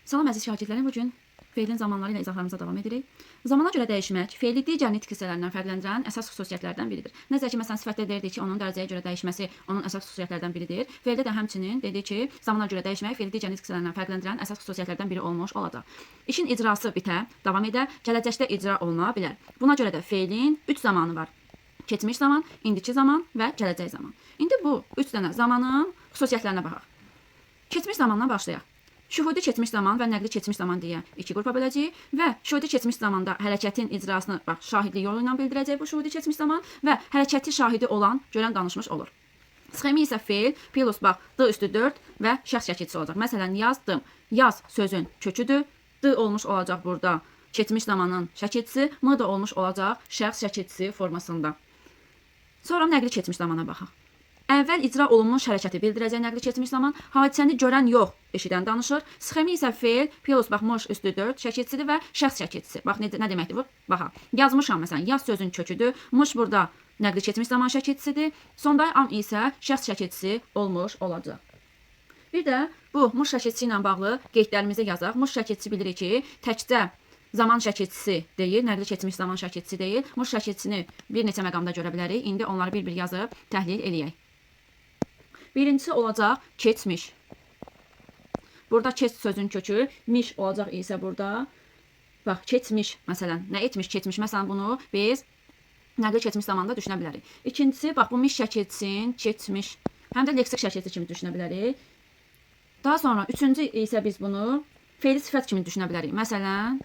Salam əziz şagirdlərim, bugün feilin zamanları ilə izahlarımıza davam edirik. Zamana görə dəyişmək feili digər nitq hissələrindən fərqləndirən əsas xüsusiyyətlərdən biridir. Nəzər ki, məsələn, sifətdə deyirdik ki, onun dərəcəyə görə dəyişməsi onun əsas xüsusiyyətlərdən biridir. Feildə də həmçinin dedik ki, zamana görə dəyişmək feili digər nitq hissələrindən fərqləndirən əsas xüsusiyyətlərdən biri olmuş olacaq. İşin icrası bitə, davam edə, gələcəkdə icra oluna bilər. Buna görə də feilin 3 zamanı var. Keçmiş zaman, indiki zaman və gələcək zaman. İndi bu 3 dənə zamanın xüsusiyyətlərinə baxaq. Keçmiş zamandan başlayaq. Şühudi keçmiş zaman və nəqli keçmiş zaman deyə iki qrupa böləcəyik və şühudi keçmiş zamanda hərəkətin icrasını şahidlik yolu ilə bildirəcək bu şühudi keçmiş zaman və hərəkəti şahidi olan görən danışmış olur. Sxemi isə feil plus d üstü 4 və şəxs şəkilçisi olacaq. Məsələn, yazdım. Yaz sözün köküdür. D olmuş olacaq burada keçmiş zamanın şəkilçisi, m da olmuş olacaq şəxs şəkilçisi formasında. Sonra nəqli keçmiş zamana baxaq. Əvvəl icra olunmuş hərəkəti bildirəcək nəqli keçmiş zaman, hadisəni görən yox, eşidən danışır. Sxemi isə feil plus mış üstü 4 şəkilçisidir və şəxs şəkilçisi. Bax, nə deməkdir bu? Baxaq. Yazmışam, məsələn, yaz sözün köküdür. Mış burada nəqli keçmiş zaman şəkilçisidir. Sonda am isə şəxs şəkilçisi olmuş olacaq. Bir də bu mış şəkilçisi ilə bağlı qeydlərimizi yazaq. Mış şəkilçisi bilirik ki, təkcə zaman şəkilçisi deyil, nəqli keçmiş zaman şəkilçisi deyil. Mış şəkilçisini bir neçə məqamda görə bilərik. İndi onları bir-bir yazıb təhlil eləyək. Birincisi olacaq keçmiş. Burada keç sözün kökü, miş olacaq isə burada. Bax, keçmiş, məsələn, nə etmiş, keçmiş. Məsələn, bunu biz nəqli keçmiş zamanda düşünə bilərik. İkincisi, bax, bu miş şəkilçisin, keçmiş. Həm də leksik şəkilçi kimi düşünə bilərik. Daha sonra, üçüncü isə biz bunu feili sifət kimi düşünə bilərik. Məsələn,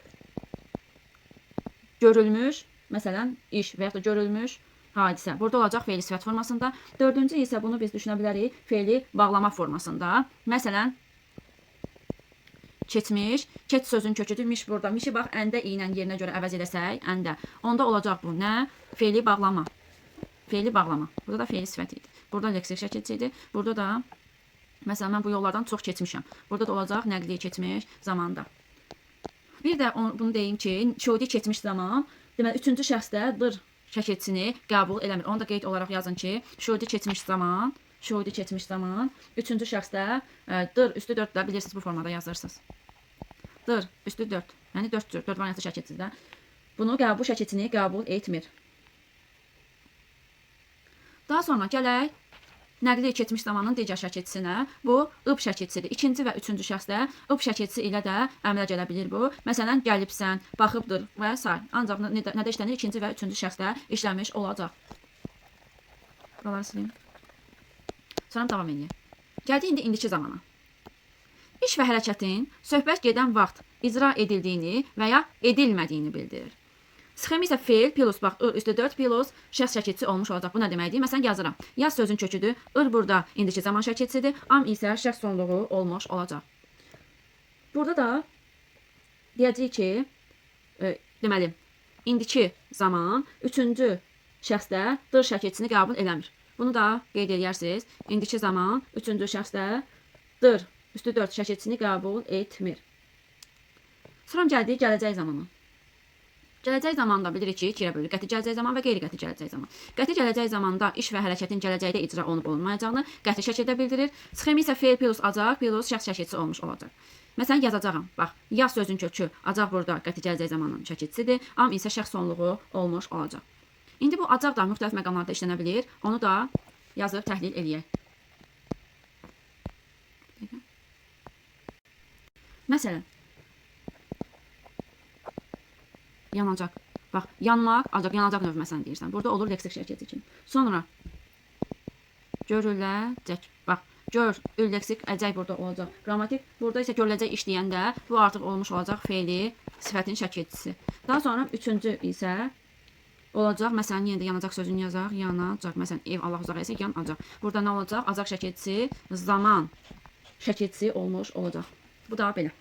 görülmüş, məsələn, iş və ya da görülmüş hadisə. Burada olacaq feili sifət formasında. Dördüncü isə bunu biz düşünə bilərik feili bağlama formasında. Məsələn, keçmiş, keç sözün köküdür, miş burada. Mişi bax, əndə ilə yerinə görə əvəz edəsək, əndə. Onda olacaq bu nə? Feili bağlama. Feili bağlama. Burada da feili sifət idi. Burada leksik şəkilçi idi. Burada da, məsələn, mən bu yollardan çox keçmişəm. Burada da olacaq nəqli keçmiş zamanda. Bir də bunu deyim ki, şühudi keçmiş zaman, deməli, üçüncü şəxsdə dır şəkilçisini qəbul eləmir. Onu da qeyd olaraq yazın ki, şühudi keçmiş zaman, üçüncü şəxsdə dır üstü 4 də bilirsiniz bu formada yazırsınız. Dır üstü 4, yəni 4 variantlı şəkilçisidə bunu bu şəkilçisini qəbul etmir. Daha sonra gələk nəqli keçmiş zamanın digər şəkilçisinə. Bu ıb şəkilçisidir. İkinci və üçüncü şəxsdə ıb şəkilçisi ilə də əmələ gələ bilir bu. Məsələn, gəlibsən, baxıbdır və s. Ancaq nədə işlənir? İkinci və üçüncü şəxsdə işləmiş olacaq. Buraları sileyim. Sonra davam edək. Gəldik indi indiki zamana. İş və hərəkətin söhbət gedən vaxt icra edildiyini və ya edilmədiyini bildirir. Sxemi isə feil plus üstü 4 plus şəxs şəkilçisi olmuş olacaq. Bu nə deməkdir? Məsələn, yazıram. Yaz sözün köküdür. Burada indiki zaman şəkilçisidir. Am isə şəxs sonluğu olmuş olacaq. Burada da deyəcəyik ki, deməli, indiki zaman üçüncü şəxsdə dır şəkilçisini qəbul eləmir. Bunu da qeyd edərsiniz. İndiki zaman üçüncü şəxsdə dır üstü 4 şəkilçisini qəbul etmir. Sonra gəldik gələcək zamana. Gələcək zamanda bilirik ki, ikiyə bölünür. Qəti gələcək zaman və qeyri-qəti gələcək zaman. Qəti gələcək zamanda iş və hərəkətin gələcəkdə icra olunub olunmayacağını qəti şəkildə bildirir. Sxemi isə feil plus acaq plus şəxs şəkilçisi olmuş olacaq. Məsələn, yazacağam. Bax, yaz sözün kökü acaq burada qəti gələcək zamanın şəkilçisidir. Am isə şəxs sonluğu olmuş olacaq. İndi bu acaq da müxtəlif məqamlarda işlənə bilir. Onu da yazıb təhlil eləyək. Məsələn, yanacaq. Bax, yanmaq, yanacaq növü məsələn deyirsən. Burada olur leksik şəkilçisi kimi. Sonra görüləcək. Bax, leksik əcək burada olacaq. Qrammatik burada isə görüləcək iş deyəndə bu artıq olmuş olacaq feili sifətin şəkilçisi. Daha sonra üçüncü isə olacaq. Məsələn, yenə də yanacaq sözünü yazaq. Yanacaq. Məsələn, ev Allah uzaq etsə yanacaq. Burada nə olacaq? Acaq şəkilçisi, zaman şəkilçisi olmuş olacaq. Bu da belə.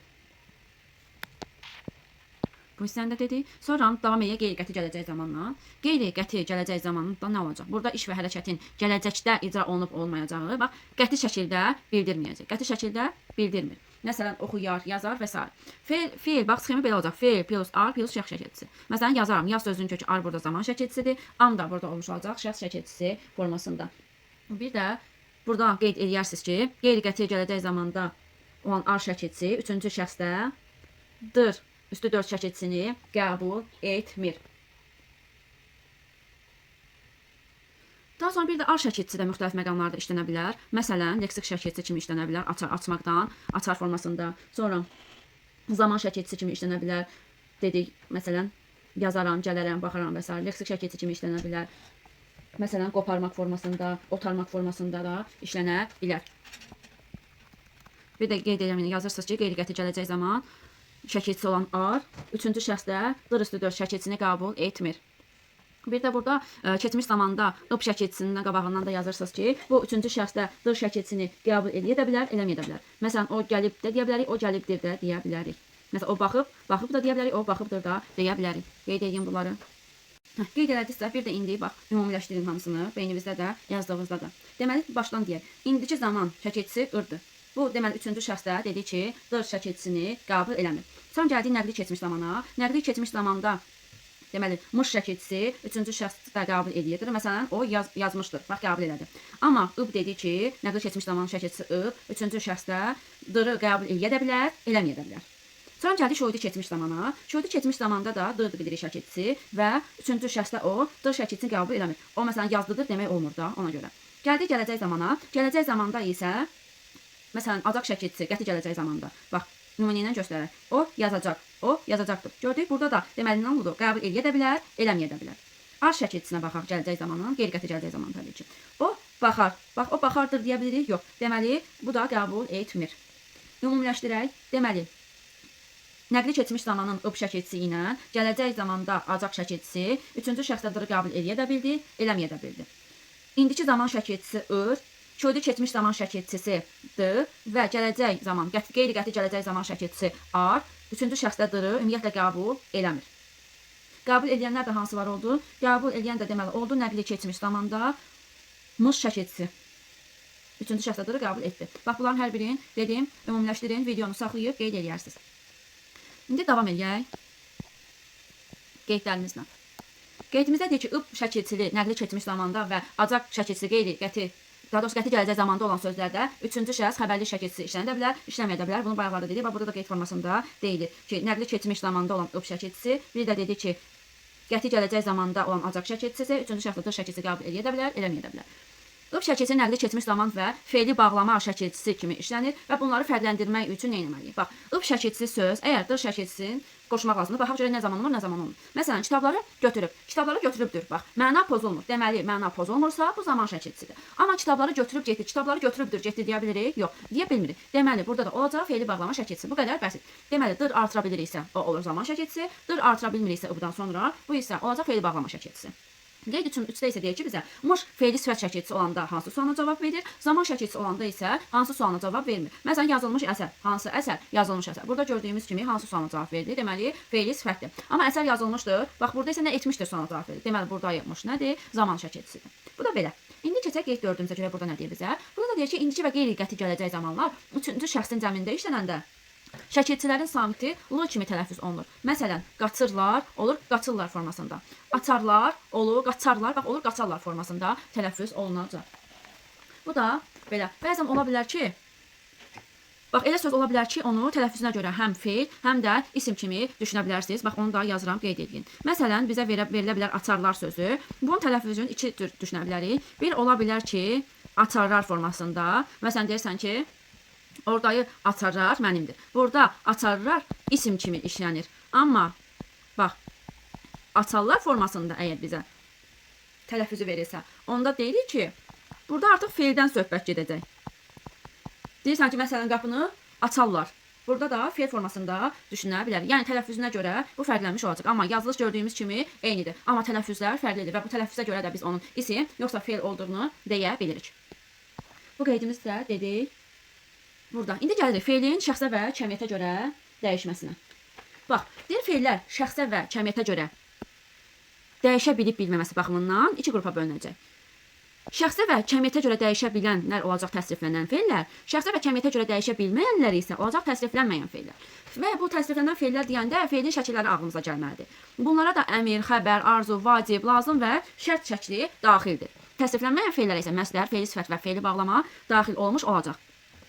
Bu hissəndə dedik. Sonra davam edək qeyri-qəti gələcək zamanla. Qeyri-qəti gələcək zamanında nə olacaq? Burada iş və hərəkətin gələcəkdə icra olunub olmayacağı, bax, qəti şəkildə bildirməyəcək. Qəti şəkildə bildirmir. Məsələn, oxuyar, yazar və s. Feil, bax, sxemi belə olacaq. Feil plus ar plus şəxs şəkilçisi. Məsələn, yazaram. Yaz sözünün kökü ar burada zaman şəkilçisidir. Am da burada olmuş olacaq şəxs şəkilçisi formasında. Bir də burada qeyd edərsiniz ki, qeyri-qəti gələcək zamanda olan ar şəkilçisi üçüncü şəxsdə dır üstü 4 şəkilçisini qəbul etmir. Daha sonra bir də ar şəkilçisi də müxtəlif məqamlarda işlənə bilər. Məsələn, leksik şəkilçisi kimi işlənə bilər, açmaqdan, açar formasında. Sonra zaman şəkilçisi kimi işlənə bilər. Dedik, məsələn, yazaram, gələrəm, baxaram və s. Leksik şəkilçisi kimi işlənə bilər. Məsələn, qoparmaq formasında, otarmaq formasında da işlənə bilər. Bir də qeyd edirəm, yazırsınız ki, qeyri-qəti gələcək zaman şəkilçisi olan ar üçüncü şəxsdə dır üstü 4 şəkilçisini qəbul etmir. Bir də burada keçmiş zamanda ıb şəkilçisinin qabağından da yazırsınız ki, bu üçüncü şəxsdə dır şəkilçisini qəbul edə bilər, eləməyə bilər. Məsələn, o gəlib də deyə bilərik, o gəlibdir də deyə bilərik. Məsələn, o baxıb da deyə bilərik, o baxıbdır da deyə bilərik. Qeyd edeyim bunları. Qeyd elədiksə, bir də indi bax, ümumiləşdirin hamısını, beynimizdə də, yazdığımızda da. Deməli, başdan deyək. İndiki zaman şəkilçisi ırdır. Bu, deməli, üçüncü şəxsdə dedi ki, dır şəkilçisini qəbul eləmir. Sonra gəldik nəqli keçmiş zamana. Nəqli keçmiş zamanda deməli, mış şəkilçisi üçüncü şəxsdə qəbul edir. Məsələn, o yazmışdır, bax, qəbul elədi. Amma ıb dedi ki, nəqli keçmiş zaman şəkilçisi ıb üçüncü şəxsdə dırı qəbul edə bilər, eləməyə bilər. Sonra gəldik şöhidi keçmiş zamana. Şöhidi keçmiş zamanda da dırdı bilirik şəkilçisi və üçüncü şəxsdə o dır şəkilçisini qəbul eləmir. O, məsələn, yazdıdır demək olmur da ona görə. Gəldik gələcək zamana. Gələcək zamanda isə, məsələn, acaq şəkilçisi qəti gələcək zamanda. Bax, nümunə ilə göstərək. O yazacaq, o yazacaqdır. Gördük, burada da deməli nə oldu? Qəbul edə bilər, eləməyə də bilər. Ar şəkilçisinə baxaq gələcək zamanın, qeyri-qəti gələcək zaman təbii ki. O baxar. Bax, o baxardır deyə bilirik? Yox. Deməli, bu da qəbul etmir. Ümumiləşdirək. Deməli, nəqli keçmiş zamanın ıb şəkilçisi ilə gələcək zamanda acaq şəkilçisi üçüncü şəxsdə dırı qəbul edə də bildi, eləməyə də bildi. İndiki zaman şəkilçisi ır, şöhidi keçmiş zaman şəkilçisi d və gələcək zaman, qeyri-qəti gələcək zaman şəkilçisi ar, üçüncü şəxsdə dırı ümumiyyətlə qəbul eləmir. Qəbul edənlər də hansılar oldu? Qəbul edən də deməli oldu nəqli keçmiş zamanda mış şəkilçisi. Üçüncü şəxsdə dırı qəbul etdi. Bax, bunların hər birini dedim, ümumiləşdirin, videonu saxlayıb qeyd edərsiniz. İndi davam edək qeydlərimizlə. Qeydimizdə deyir ki, ıb şəkilçili nəqli keçmiş zamanda və acaq şəkilçisi qeyri-qəti, daha doğrusu qəti gələcək zamanda olan sözlərdə üçüncü şəxs xəbərli şəkilçisi işlənə bilər, işləməyə də bilər. Bunu bayaqlarda dedik. Bax, burada da qeyd formasında deyilir ki, nəqli keçmiş zamanda olan ıb şəkilçisi, bir də dedi ki, qəti gələcək zamanda olan acaq şəkilçisi üçüncü şəxsdə dır şəkilçisi qəbul edə bilər, eləməyə də bilər. Ib şəkilçisi nəqli keçmiş zaman və fe'li bağlama şəkilçisi kimi işlənir və bunları fərqləndirmək üçün nə etməliyik? Bax, ıb şəkilçisi söz, əgər dır şəkilçisini qoşmaq lazımdır. Baxaq görə nə zaman olmur, nə zaman olmur. Məsələn, kitabları götürüb. Kitabları götürübdür. Bax, məna pozulmur. Deməli, məna pozulmursa, bu zaman şəkilçisidir. Amma kitabları götürüb getdi. Kitabları götürübdür, getdi deyə bilirik? Yox, deyə bilmirik. Deməli, burada da olacaq fe'li bağlama şəkilçisi. Bu qədər bəsit. Deməli, dır artıra biliriksə, o olur zaman şəkilçisi. Dır artıra bilmiriksə ıbdan sonra, bu isə olacaq fe'li bağlama şəkilçisi. Qeyd üçün 3-də isə deyir ki, bizə mış fe'li sifət şəkilçisi olanda hansı sualına cavab verir, zaman şəkilçisi olanda isə hansı sualına cavab vermir. Məsələn, yazılmış əsər, hansı əsər, yazılmış əsər. Burada gördüyümüz kimi hansı sualına cavab verdi? Deməli, fe'li sifətdir. Amma əsər yazılmışdır. Bax, burada isə nə etmişdir sualına cavab verir. Deməli, burada yapmış nədir? Zaman şəkilçisidir. Bu da belə. İndi keçək qeyd 4-ümüzə görə burada nə deyir bizə? Burada da deyir ki, indiki və qeyri-qəti gələcək zamanlar üçüncü şəxsin cəmində işlənəndə şəkilçilərin samiti l kimi tələffüz olunur. Məsələn, qaçırlar olur qaçırlar formasında. Açarlar olur qaçarlar, bax olur qaçarlar formasında tələffüz olunacaq. Bu da belə. Bəzən ola bilər ki, bax elə söz ola bilər ki, onu tələffüzünə görə həm fe'l, həm də isim kimi düşünə bilərsiniz. Bax, onu da yazıram, qeyd edin. Məsələn, bizə verilə bilər açarlar sözü. Bunun tələffüzünü iki cür düşünə bilərik. Bir ola bilər ki, açarlar formasında. Məsələn, deyirsən ki, oradayı açarlar mənimdir. Burada açarlar isim kimi işlənir. Amma bax, açarlar formasında əgər bizə tələffüzü verirsə, onda deyirik ki, burada artıq fe'ldən söhbət gedəcək. Deyirsən ki, məsələn, qapını açarlar. Burada da fe'l formasında düşünə bilərik. Yəni tələffüzünə görə bu fərqlənmiş olacaq. Amma yazılış gördüyümüz kimi eynidir. Amma tələffüzlər fərqlidir və bu tələffüzə görə də biz onun isim yoxsa fe'l olduğunu deyə bilirik. Bu qeydimiz də dedik. Burada. İndi gəlirik fe'lin şəxsə və kəmiyyətə görə dəyişməsinə. Bax, deyir fe'llər şəxsə və kəmiyyətə görə dəyişə bilib bilməməsi baxımından iki qrupa bölünəcək. Şəxsə və kəmiyyətə görə dəyişə bilənlər olacaq təsriflənən fe'llər, şəxsə və kəmiyyətə görə dəyişə bilməyənlər isə olacaq təsriflənməyən fe'llər. Və bu təsriflənən fe'llər deyəndə fe'lin şəkilləri ağlımıza gəlməlidir. Bunlara da əmr, xəbər, arzu, vacib, lazım və şərt şəkli daxildir. Təsriflənməyən fe'llərə isə məsdər, fe'li sifət və fe'li bağlama daxil olmuş olacaq.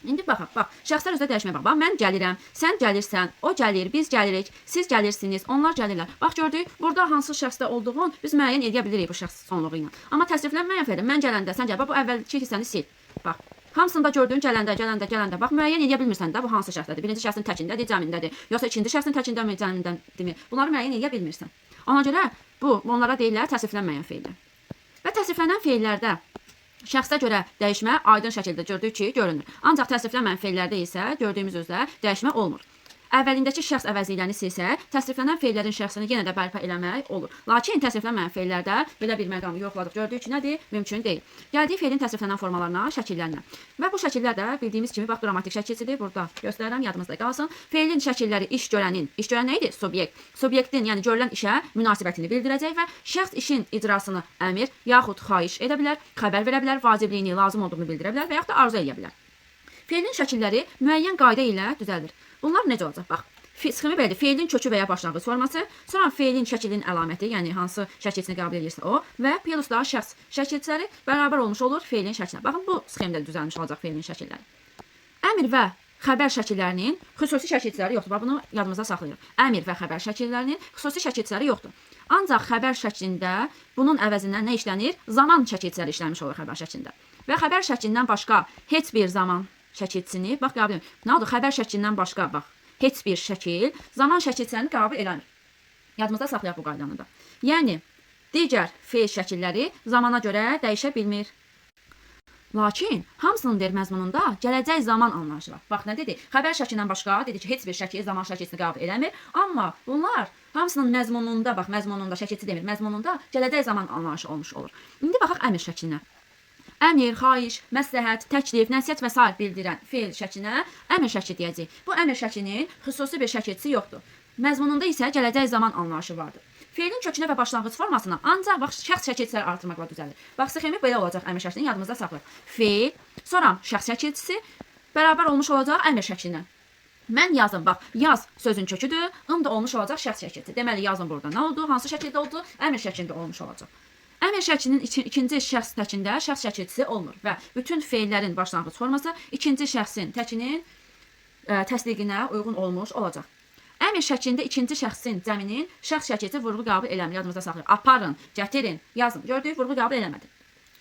İndi baxaq, bax, şəxslər özdə dəyişməyə bax. Bax, mən gəlirəm, sən gəlirsən, o gəlir, biz gəlirik, siz gəlirsiniz, onlar gəlirlər. Bax, gördük, burada hansı şəxsdə olduğun biz müəyyən edə bilirik bu şəxs sonluğu ilə. Amma təsriflənməyən fərdə mən gələndə, sən gəl, bax, bu əvvəlki hissəni sil. Bax, hamısında gördüyün gələndə, bax, müəyyən edə bilmirsən də bu hansı şəxsdədir. Birinci şəxsin təkindədir, cəmindədir, yoxsa ikinci şəxsin təkindəmi, cəmindədirmi? Bunları müəyyən edə bilmirsən. Ona görə onlara deyirlər təsriflənməyən feillər. Və təsriflənən feillərdə şəxsə görə dəyişmə aydın şəkildə gördük ki, görünür. Ancaq təsriflənməyən feillərdə isə gördüyümüz üzrə dəyişmə olmur. Əvvəlindəki şəxs əvəzliklərini silsək, təsriflənən feillərin şəxsini yenə də bərpa eləmək olur. Lakin təsriflənməyən feillərdə belə bir məqamı yoxladıq. Gördük ki, nədir? Mümkün deyil. Gəldik feilin təsriflənən formalarına, şəkillərinə. Və bu şəkillər də bildiyimiz kimi bax qrammatik şəkilçidir. Burada göstərirəm, yadımızda qalsın. Feilin şəkilləri iş görənin nə idi? Subyekt. Subyektin, yəni görülən işə münasibətini bildirəcək və şəxs işin icrasını əmr yaxud xahiş edə bilər, xəbər verə bilər, vacibliyini, lazım olduğunu bildirə bilər və yaxud da arzu edə bilər. Feilin şəkilləri müəyyən qayda ilə düzəldir. Bunlar necə olacaq? Bax, sxemi belədir. Feilin kökü və ya başlanğıc forması, sonra feilin şəklinin əlaməti, yəni hansı şəkilçini qəbul edirsə o və plus da şəxs şəkilçiləri bərabər olmuş olur feilin şəklinə. Baxın, bu sxemdə düzəlmiş olacaq feilin şəkilləri. Əmr və xəbər şəkillərinin xüsusi şəkilçiləri yoxdur. Bax, bunu yadımızda saxlayırıq. Əmr və xəbər şəkillərinin xüsusi şəkilçiləri yoxdur. Ancaq xəbər şəklində bunun əvəzindən nə işlənir? Zaman şəkilçiləri işlənmiş olur xəbər şəklində. Və xəbər şəklindən başqa heç bir zaman şəkilçisini, bax, qəbul edir. Nə oldu? Xəbər şəklindən başqa, bax, heç bir şəkil zaman şəkilçilərini qəbul eləmir. Yadımızda saxlayaq bu qaydanı da. Yəni, digər feil şəkilləri zamana görə dəyişə bilmir. Lakin hamısının məzmununda gələcək zaman anlayışı var. Bax, nə dedi? Xəbər şəklindən başqa dedi ki, heç bir şəkil zaman şəkilçisini qəbul eləmir. Amma bunlar hamısının məzmununda, bax, məzmununda şəkilçi demir, məzmununda gələcək zaman anlayışı olmuş olur. İndi baxaq əmr şəklinə. Əmr, xahiş, məsləhət, təklif, nəsihət və sair bildirən feil şəklinə əmr şəkli deyəcəyik. Bu əmr şəklinin xüsusi bir şəkilçisi yoxdur. Məzmununda isə gələcək zaman anlayışı vardır. Feilin kökünə və başlanğıc formasına ancaq bax, şəxs şəkilçiləri artırmaqla düzəlir. Bax, sxemi belə olacaq əmr şəklini yadımızda saxlayaq. Feil, sonra şəxs şəkilçisi bərabər olmuş olacaq əmr şəklinə. Mən yazım, bax, yaz sözün köküdür, da olmuş olacaq şəxs şəkilçisi. Deməli, yazım burada nə oldu, hansı şəkildə oldu? Əmr şəklində olmuş olacaq. Əmr şəklinin ikinci şəxs təkində şəxs şəkilçisi olmur və bütün feillərin başlanğıc forması ikinci şəxsin təkinin təsdiqinə uyğun olmuş olacaq. Əmr şəklində ikinci şəxsin cəminin şəxs şəkilçisi vurğu qəbul eləmir. Yadımızda saxlayaq. Aparın, gətirin, yazın. Gördük, vurğu qəbul eləmədi.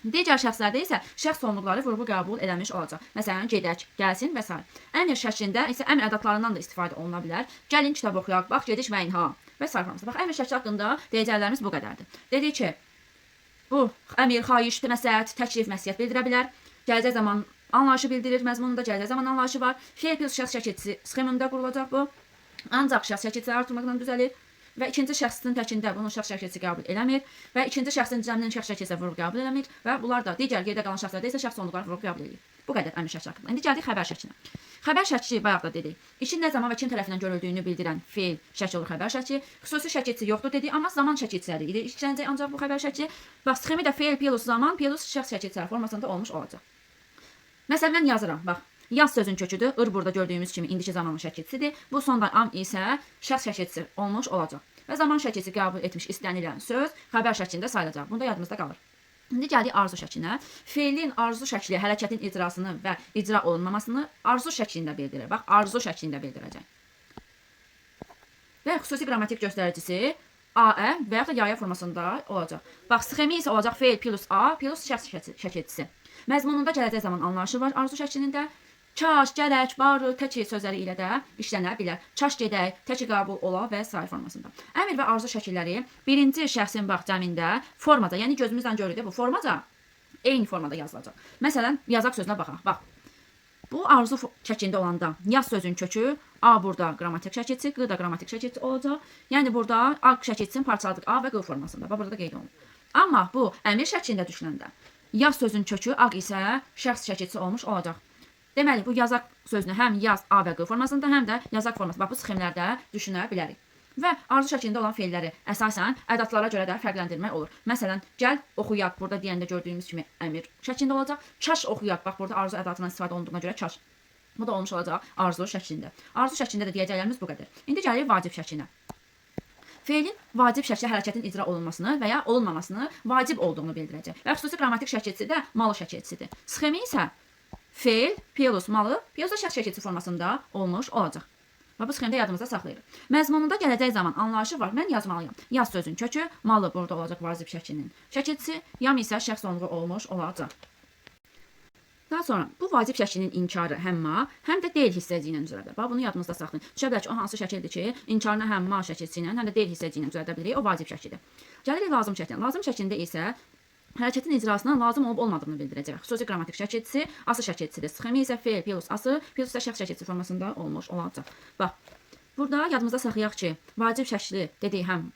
Digər şəxslərdə isə şəxs sonluqları vurğu qəbul eləmiş olacaq. Məsələn, gedək, gəlsin və s. Əmr şəklində isə əmr ədatlarından da istifadə oluna bilər. Gəlin, kitab oxuyaq, bax, gediş və inha və s. Bax, əmr şəkli haqqında deyəcəklərimiz bu qədərdir. Dedik ki, bu əmr, xahiş, məsləhət, təklif, nəsihət bildirə bilər. Gələcək zaman anlayışı bildirir, məzmununda gələcək zaman anlayışı var. Feil plus şəxs şəkilçisi sxemində qurulacaq bu. Ancaq şəxs şəkilçiləri artırmaqla düzəlir və ikinci şəxsin təkində bunun şəxs şəkilçisi qəbul eləmir və ikinci şəxsin cəminin şəxs şəkilçisi vurğu qəbul eləmir və bunlar da digər yerdə qalan şəxslərdə isə şəxs sonluqları vurğu qəbul edir. Bu qədər əmr şəkli haqqında. İndi gəldik xəbər şəklinə. Xəbər şəkli bayaq da dedik. İşin nə zaman və kim tərəfindən görüldüyünü bildirən feil şəkli olur xəbər şəkli. Xüsusi şəkilçisi yoxdur dedik, amma zaman şəkilçiləri idi. İşlənəcək ancaq bu xəbər şəkli. Bax, sxemi də feil plus zaman plus şəxs şəkilçiləri formasında olmuş olacaq. Məsələn, mən yazıram, bax. Yaz sözün köküdür. Burada gördüyümüz kimi indiki zamanın şəkilçisidir. Bu sonda am isə şəxs şəkilçisi olmuş olacaq. Və zaman şəkilçisi qəbul etmiş istənilən söz xəbər şəklində sayılacaq. Bunda yadımızda qalır. İndi gəldik arzu şəklinə. Feilin arzu şəkli hərəkətin icrasını və icra olunmamasını arzu şəklində bildirir. Bax, arzu şəklində bildirəcək. Və xüsusi qrammatik göstəricisi AE və yaxud da yaya formasında olacaq. Bax, sxemi isə olacaq feil plus A plus şəxs şəkilçisi. Məzmununda gələcək zaman anlayışı var arzu şəklində. Çaş, gələk, barı, təki sözləri ilə də işlənə bilər. Çaş gedək, təki qəbul ola və s. formasında. Əmr və arzu şəkilləri birinci şəxsin bax cəmində formaca, yəni gözümüzlə görürük bu formaca eyni formada yazılacaq. Məsələn, yazaq sözünə baxaq. Bax. Bu arzu şəklində olanda yaz sözün kökü A burada qrammatik şəkilçisi, Q da qrammatik şəkilçisi olacaq. Yəni burada A şəkilçisinin parçaladıq A və Q formasında. Bax, burada da qeyd olunur. Amma bu əmr şəklində düşünəndə yaz sözün kökü A isə şəxs şəkilçisi olmuş olacaq. Deməli, bu yazaq sözünü həm yaz A və Q formasında, həm də yazaq formasında. Bax, bu sxemlərdə düşünə bilərik. Və arzu şəklində olan feilləri əsasən ədatlara görə də fərqləndirmək olur. Məsələn, gəl, oxuyaq. Burada deyəndə gördüyümüz kimi əmr şəklində olacaq. Çaş oxuyaq. Bax, burada arzu ədatından istifadə olunduğuna görə çaş. Bu da olmuş olacaq arzu şəklində. Arzu şəklində də deyəcəklərimiz bu qədər. İndi gəlirik vacib şəklinə. Feilin vacib şəkli hərəkətin icra olunmasını və ya olunmamasını vacib olduğunu bildirəcək. Və xüsusi qrammatik şəkilçisi də malı şəkilçisidir. Sxemi isə feil plus malı plus da şəxs şəkilçisi formasında olmuş olacaq. Və bu sxemdə yadımızda saxlayırıq. Məzmununda gələcək zaman anlayışı var. Mən yazmalıyam. Yaz sözün kökü, malı burada olacaq vacib şəklinin şəkilçisi, yam isə şəxs onluğu olmuş olacaq. Daha sonra bu vacib şəklinin inkarı həm ma, həm də deyil hissəci ilə düzəldə. Bax bunu yadımızda saxlayın. Düşə bilər ki, o hansı şəkildir ki, inkarını həm ma şəkilçisi ilə, həm də deyil hissəci ilə düzəldə bilirik. O vacib şəkildir. Gəlirik lazım şəklinə. Lazım şəklində isə hərəkətin icrasına lazım olub olmadığını bildirəcək. Xüsusi qrammatik şəkilçisi, asıl şəkilçisidir. Sxemi isə feil plus ası plus da şəxs şəkilçisi formasında olmuş olacaq. Bax, burada yadımızda saxlayaq ki, vacib şəkli dedik həm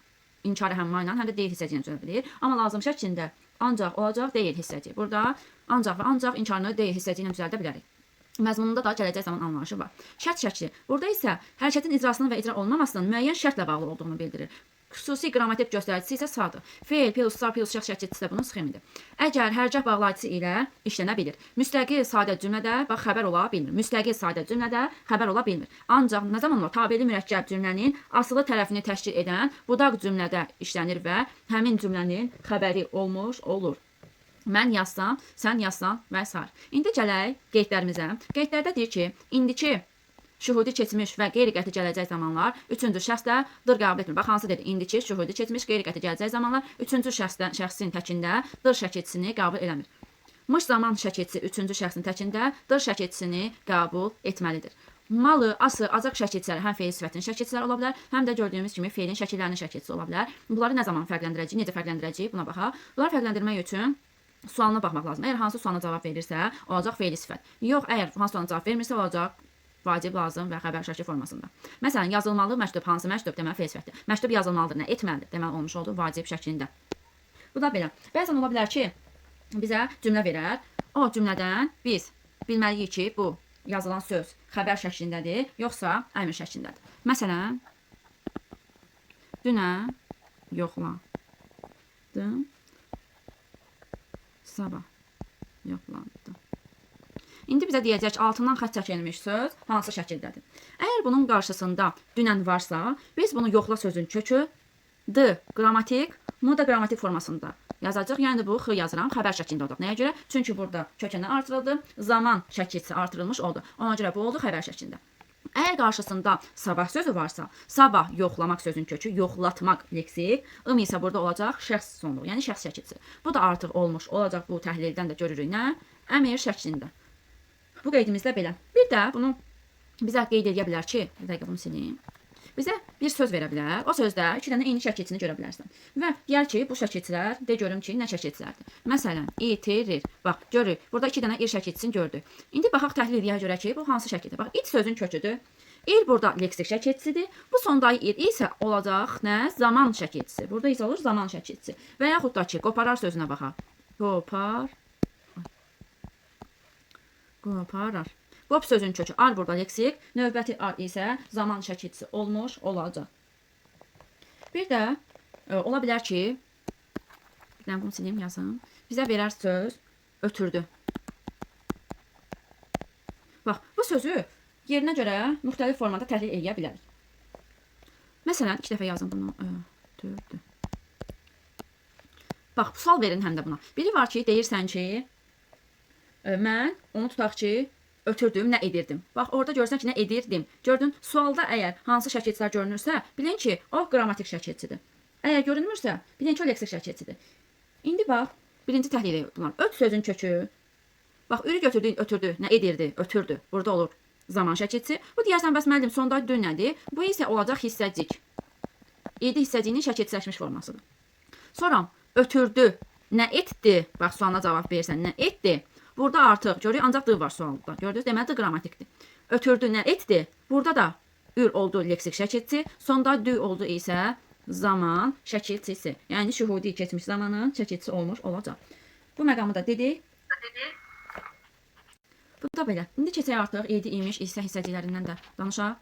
inkarı həm ma ilə, həm də deyil hissəci ilə düzəldə bilir. Amma lazım şəklində ancaq olacaq deyil hissəci. Burada ancaq və ancaq inkarını deyil hissəci ilə düzəldə bilərik. Məzmununda da gələcək zaman anlayışı var. Şərt şəkli. Burada isə hərəkətin icrasının və icra olunmamasının müəyyən şərtlə bağlı olduğunu bildirir. Xüsusi qrammatik göstəricisi isə sadır. Feil plus sar plus şəxs şəkilçisi də bunun sxemidir. Əgər hərgah bağlayıcısı ilə işlənə bilir. Müstəqil sadə cümlədə bax xəbər ola bilmir. Müstəqil sadə cümlədə xəbər ola bilmir. Ancaq nə zaman olar? Tabeli mürəkkəb cümlənin asılı tərəfini təşkil edən budaq cümlədə işlənir və həmin cümlənin xəbəri olmuş olur. Mən yazsam, sən yazsan və s. İndi gələk qeydlərimizə. Qeydlərdə deyir ki, indiki şühudi keçmiş və qeyri-qəti gələcək zamanlar üçüncü şəxsdə dır qəbul etmir. Bax, hansı dedi? İndiki şühudi keçmiş, qeyri-qəti gələcək zamanlar üçüncü şəxsin təkində dır şəkilçisini qəbul eləmir. Mış zaman şəkilçisi üçüncü şəxsin təkində dır şəkilçisini qəbul etməlidir. Malı, ası, acaq şəkilçiləri həm feil sifətin şəkilçiləri ola bilər, həm də gördüyümüz kimi feilin şəkillərinin şəkilçisi ola bilər. Bunları nə zaman fərqləndirəcəyik, necə fərqləndirəcəyik buna baxaq. Bunları fərqləndirmək üçün sualına baxmaq lazım. Əgər hansı sualına cavab verirsə, olacaq feili sifət. Yox, əgər hansı sualına cavab vermirsə, olacaq vacib, lazım və xəbər şəkli formasında. Məsələn, yazılmalı məktub, hansı məktub deməli feil sifətdir. Məktub yazılmalıdır, nə etməlidir deməli olmuş oldu vacib şəklində. Bu da belə. Bəzən ola bilər ki, bizə cümlə verər. O cümlədən biz bilməliyik ki, bu yazılan söz xəbər şəklindədir, yoxsa əmr şəklindədir. Məsələn, dünən yoxladım, sabah yoxlandı. İndi bizə deyəcək altından xətt çəkilmiş söz hansı şəkildədir. Əgər bunun qarşısında dünən varsa, biz bunu yoxla sözün kökü d qrammatik, m da qrammatik formasında yazacaq. Yəni bu x yazıram, xəbər şəklində olacaq. Nəyə görə? Çünki burada kökəni artırıldı, zaman şəkilçisi artırılmış oldu. Ona görə bu oldu xəbər şəklində. Əgər qarşısında sabah sözü varsa, sabah yoxlamaq sözün kökü, yoxlatmaq leksik, isə burada olacaq şəxs sonluğu, yəni şəxs şəkilçisi. Bu da artıq olmuş olacaq, bu təhlildən də görürük nə? Əmr şəklində. Bu qeydimizdə belə. Bir də bunu bizə qeyd edə bilər ki, bir dəqiqə bunu sileyim. Bizə bir söz verə bilər. O sözdə iki dənə eyni şəkilçisini görə bilərsən. Və deyər ki, bu şəkilçilər de görüm ki, nə şəkilçilərdir. Məsələn, itirir. Bax, görürük. Burada iki dənə ir şəkilçisini gördük. İndi baxaq təhlil edək görə ki, bu hansı şəkildir? Bax, it sözün köküdür. İr burada leksik şəkilçisidir. Bu sondakı ir isə olacaq nə? Zaman şəkilçisi. Burada isə olur zaman şəkilçisi. Və yaxud da ki, qoparar sözünə baxaq. Qoparar. Qop sözün kökü ar burada leksik, növbəti ar isə zaman şəkilçisi olmuş olacaq. Bir də ola bilər ki, bir dənə bunu sileyim yazım. Bizə verər söz ötürdü. Bax, bu sözü yerinə görə müxtəlif formada təhlil edə bilərik. Məsələn, iki dəfə yazım bunu. Ötürdü. Bax, sual verin həm də buna. Biri var ki, deyirsən ki, mən onu tutaq ki, ötürdüm, nə edirdim. Bax, orada görürsən ki, nə edirdim. Gördün, sualda əgər hansı şəkilçilər görünürsə, bilin ki, o qrammatik şəkilçidir. Əgər görünmürsə, bilin ki, o leksik şəkilçidir. İndi bax, birinci təhlil edirik bunlar. Öt sözün kökü. Bax, ürü götürdü, ötürdü, nə edirdi, ötürdü. Burada olur zaman şəkilçisi. Bu deyərsən, bəs müəllim, sonda dün nədir? Bu isə olacaq hissəcik. İdi hissəciyinin şəkilçiləşmiş formasıdır. Sonra ötürdü, nə etdi? Bax, sualına cavab verirsən, nə etdi? Burada artıq görürük, ancaq d var sualda. Gördünüz, deməli d qrammatikdir. Ötürdü, nə etdi? Burada da ür oldu leksik şəkilçisi, sonda d oldu isə zaman şəkilçisi. Yəni şühudi keçmiş zamanın şəkilçisi olmuş olacaq. Bu məqamı da dedik. Bu da belə. İndi keçək artıq idi, imiş, isə hissəciklərindən də danışaq.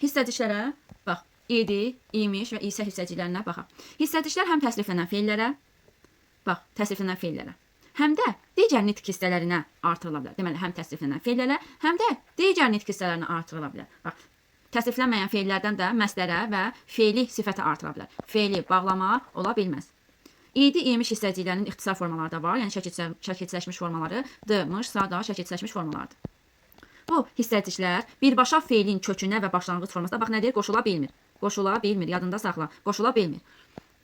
Hissəciklərə bax, idi, imiş və isə hissəciklərinə baxaq. Hissəciklər həm təsriflənən feillərə, bax, təsriflənən feillərə, həm də digər nitq hissələrinə artırıla bilər. Deməli, həm təsriflənən feillərə, həm də digər nitq hissələrinə artırıla bilər. Bax, təsriflənməyən feillərdən də məslərə və feili sifətə artırıla bilər. Feili bağlama ola bilməz. İdi imiş hissəciklərinin ixtisar formaları da var. Yəni şəkilçiləşmiş formaları d-mış, sa da şəkilçiləşmiş formalardır. Bu hissəciklər birbaşa feilin kökünə və başlanğıc formasına bax nə deyir? Qoşula bilmir. Qoşula bilmir. Yadında saxla. Qoşula bilmir.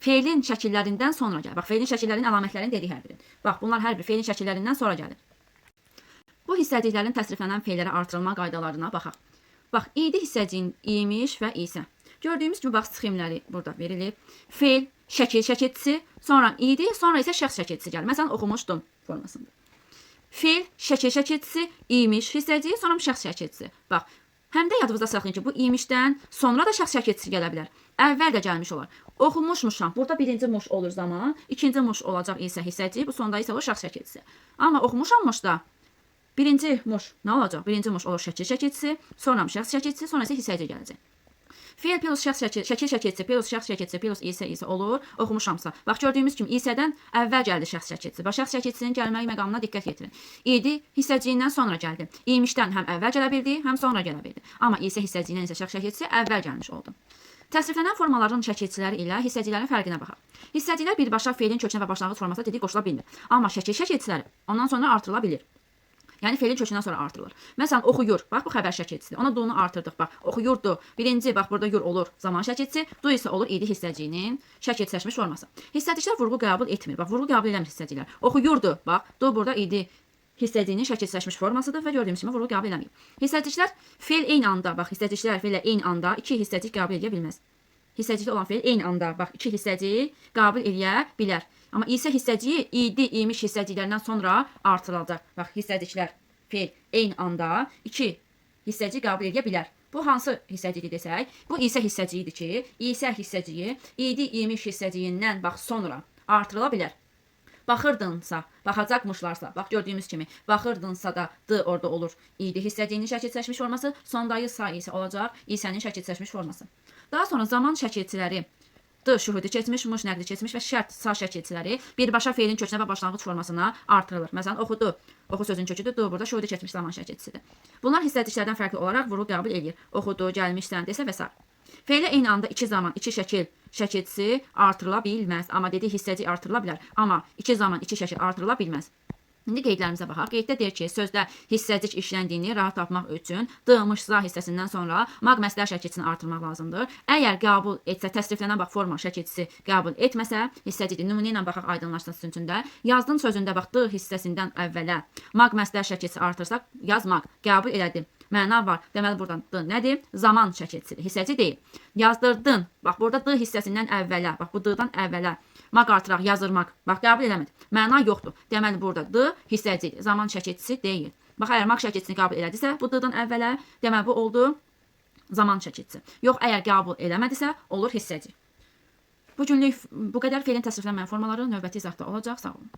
Feilin şəkillərindən sonra gəlir. Bax, feilin şəkillərinin əlamətlərini dedik hər biri. Bax, bunlar hər biri feilin şəkillərindən sonra gəlir. Bu hissəciklərin təsriflənən feillərə artırılma qaydalarına baxaq. Bax, idi hissəciyin imiş və isə. Gördüyümüz kimi bax, sxemləri burada verilib. Feil, şəkilçisi, sonra idi, sonra isə şəxs şəkilçisi gəlir. Məsələn, oxumuşdum formasında. Feil, şəkilçisi, imiş hissəciyi, sonra şəxs şəkilçisi. Bax, həm də yadınızda saxlayın ki, bu imişdən sonra da şəxs şəkilçisi gələ bilər. Əvvəl də gəlmiş olar. Oxumuşmuşam. Burada birinci muş olur zaman, ikinci muş olacaq isə hissəciyi, bu sonda isə olur şəxs şəkilçisi. Amma oxumuşammışda birinci muş nə olacaq? Birinci muş olur şəkil şəkilçisi, sonra şəxs şəkilçisi, sonra isə hissəciyi gələcək. Feil plus şəkil şəkilçisi plus şəxs şəkilçisi plus isə olur. Oxumuşamsa. Bax, gördüyümüz kimi isədən əvvəl gəldi şəxs şəkilçisi. Bax, şəxs şəkilçisinin gəlmək məqamına diqqət yetirin. İdi hissəciyindən sonra gəldi. İmişdən həm əvvəl gələ bildi, həm sonra gələ bildi. Amma isə hissəciyindən isə şəxs şəkilçisi əvvəl gəlmiş oldu. Təsriflənən formaların şəkilçiləri ilə hissəciklərin fərqinə baxaq. Hissəciklər birbaşa feilin kökünə və başlanğıc formasına dedik qoşula bilmir. Amma şəkil şəkilçiləri ondan sonra artırıla bilir. Yəni feilin kökündən sonra artırılır. Məsələn, oxuyur. Bax, bu xəbər şəkilçisidir. Ona du-nu artırdıq. Bax, oxuyurdu. Birinci, bax, burada yur olur zaman şəkilçisi. Du isə olur idi hissəciyinin şəkilçiləşmiş forması. Hissəciklər vurğu qəbul etmir. Bax, vurğu qəbul eləmir hissəciklər. Oxuyurdu. Bax, du burada idi hissəciyinin şəkilçiləşmiş formasıdır və gördüyümüz kimi vurğu qəbul eləmir. Hissəciklər feil eyni anda, bax, hissəciklər feillə eyni anda iki hissəcik qəbul edə bilməz. Hissəcikdə olan feil eyni anda, bax, iki hissəcik qəbul edə bilər. Amma isə hissəciyi idi, imiş hissəciklərindən sonra artırılacaq. Bax, hissəciklər feil eyni anda iki hissəciyi qəbul edə bilər. Bu hansı hissəciyi desək? Bu isə hissəciyidir ki, isə hissəciyi idi, imiş hissəciyindən bax sonra artırıla bilər. Baxırdınsa, baxacaqmışlarsa, bax gördüyümüz kimi, baxırdınsa da d orada olur. İdi hissəciyinin şəkilçiləşmiş forması, sondayı sa isə olacaq isənin şəkilçiləşmiş forması. Daha sonra zaman şəkilçiləri d şühudi keçmiş, muş nəqli keçmiş və şərt sa şəkilçiləri birbaşa feilin kökünə və başlanğıc formasına artırılır. Məsələn, oxudu. Oxu sözün köküdür, d burada şühudi keçmiş zaman şəkilçisidir. Bunlar hissəciklərdən fərqli olaraq vurğu qəbul edir. Oxudu, gəlmişsən desə və s. Feilə eyni anda iki zaman, iki şəkil şəkilçisi artırıla bilməz. Amma dedik hissəcik artırıla bilər. Amma iki zaman, iki şəkil artırıla bilməz. İndi qeydlərimizə baxaq. Qeyddə deyir ki, sözdə hissəcik işləndiyini rahat tapmaq üçün d-mış za hissəsindən sonra maq məsdər şəkilçisini artırmaq lazımdır. Əgər qəbul etsə, təsriflənən bax forma şəkilçisi qəbul etməsə, hissəcikdir. Nümunə ilə baxaq aydınlaşsın sizin üçün də. Yazdığın sözündə bax d hissəsindən əvvələ maq məsdər şəkilçisi artırsaq, yazmaq qəbul elədim. Məna var. Deməli buradan d nədir? Zaman şəkilçisidir. Hissəci deyil. Yazdırdın. Bax burada d hissəsindən əvvələ, bax bu d-dan əvvələ maq artıraq, yazırmaq. Bax qəbul eləmədi. Məna yoxdur. Deməli burada d hissəcidir. Zaman şəkilçisi deyil. Bax əgər maq şəkilçisini qəbul elədisə, bu d-dan əvvələ, deməli bu oldu zaman şəkilçisi. Yox, əgər qəbul eləmədisə, olur hissəci. Bu günlük bu qədər feilin təsriflənmə formaları növbəti izahda olacaq. Sağ olun.